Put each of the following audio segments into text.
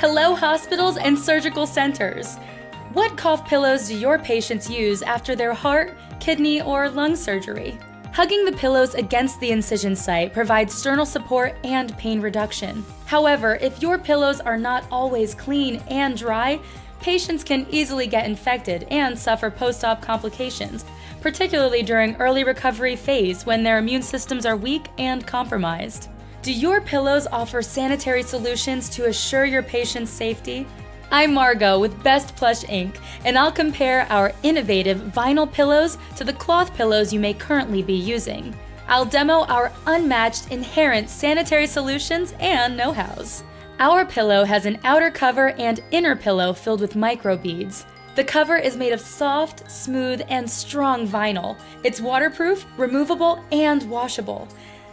Hello, hospitals and surgical centers. What cough pillows do your patients use after their heart, kidney, or lung surgery? Hugging the pillows against the incision site provides sternal support and pain reduction. However, if your pillows are not always clean and dry, patients can easily get infected and suffer post-op complications, particularly during early recovery phase when their immune systems are weak and compromised. Do your pillows offer sanitary solutions to assure your patient's safety? I'm Margot with Best Plush Inc., and I'll compare our innovative vinyl pillows to the cloth pillows you may currently be using. I'll demo our unmatched inherent sanitary solutions and know-hows. Our pillow has an outer cover and inner pillow filled with microbeads. The cover is made of soft, smooth, and strong vinyl. It's waterproof, removable, and washable.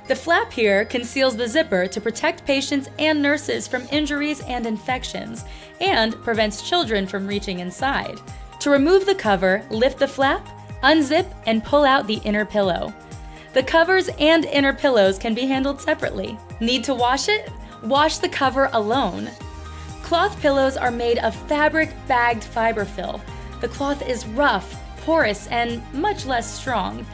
The flap here conceals the zipper to protect patients and nurses from injuries and infections, and prevents children from reaching inside. To remove the cover, lift the flap, unzip, and pull out the inner pillow. The covers and inner pillows can be handled separately. Need to wash it? Wash the cover alone. Cloth pillows are made of fabric-bagged fiberfill. The cloth is rough, porous, and much less strong.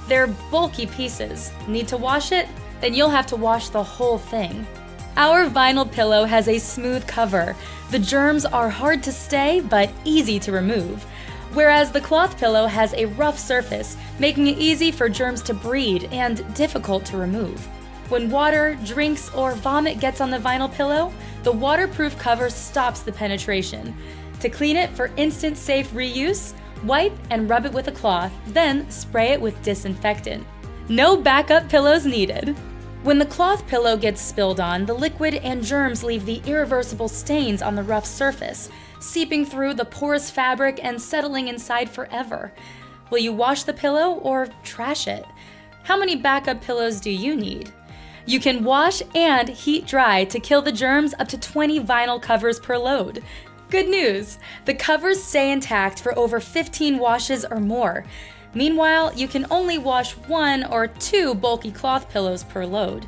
They're bulky pieces. Need to wash it? Then you'll have to wash the whole thing. Our vinyl pillow has a smooth cover. The germs are hard to stay, but easy to remove. Whereas the cloth pillow has a rough surface, making it easy for germs to breed and difficult to remove. When water, drinks, or vomit gets on the vinyl pillow, the waterproof cover stops the penetration. To clean it for instant safe reuse, wipe and rub it with a cloth, then spray it with disinfectant. No backup pillows needed. When the cloth pillow gets spilled on, the liquid and germs leave the irreversible stains on the rough surface, seeping through the porous fabric and settling inside forever. Will you wash the pillow or trash it? How many backup pillows do you need? You can wash and heat dry to kill the germs up to 20 vinyl covers per load. Good news! The covers stay intact for over 15 washes or more. Meanwhile, you can only wash 1 or 2 bulky cloth pillows per load.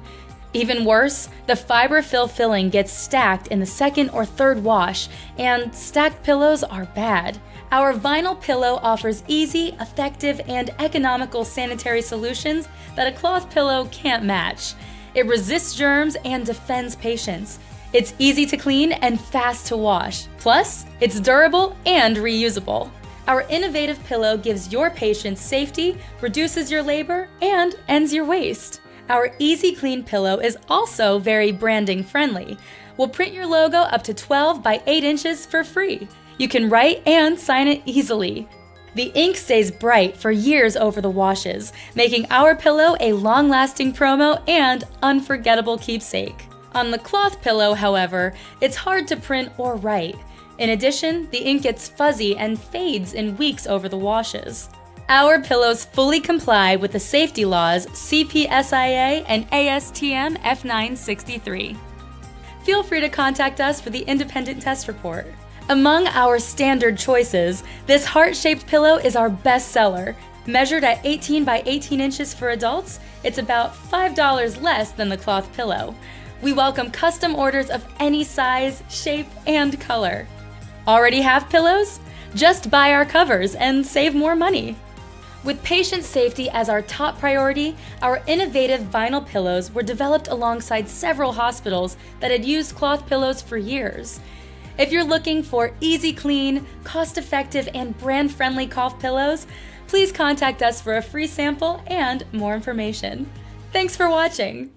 Even worse, the fiberfill filling gets stacked in the second or third wash, and stacked pillows are bad. Our vinyl pillow offers easy, effective, and economical sanitary solutions that a cloth pillow can't match. It resists germs and defends patients. It's easy to clean and fast to wash. Plus, it's durable and reusable. Our innovative pillow gives your patients safety, reduces your labor, and ends your waste. Our Easy Clean pillow is also very branding friendly. We'll print your logo up to 12 by 8 inches for free. You can write and sign it easily. The ink stays bright for years over the washes, making our pillow a long-lasting promo and unforgettable keepsake. On the cloth pillow, however, it's hard to print or write. In addition, the ink gets fuzzy and fades in weeks over the washes. Our pillows fully comply with the safety laws CPSIA and ASTM F963. Feel free to contact us for the independent test report. Among our standard choices, this heart-shaped pillow is our best seller. Measured at 18 by 18 inches for adults, it's about $5 less than the cloth pillow. We welcome custom orders of any size, shape, and color. Already have pillows? Just buy our covers and save more money. With patient safety as our top priority, our innovative vinyl pillows were developed alongside several hospitals that had used cloth pillows for years. If you're looking for easy clean, cost-effective, and brand-friendly cough pillows, please contact us for a free sample and more information. Thanks for watching!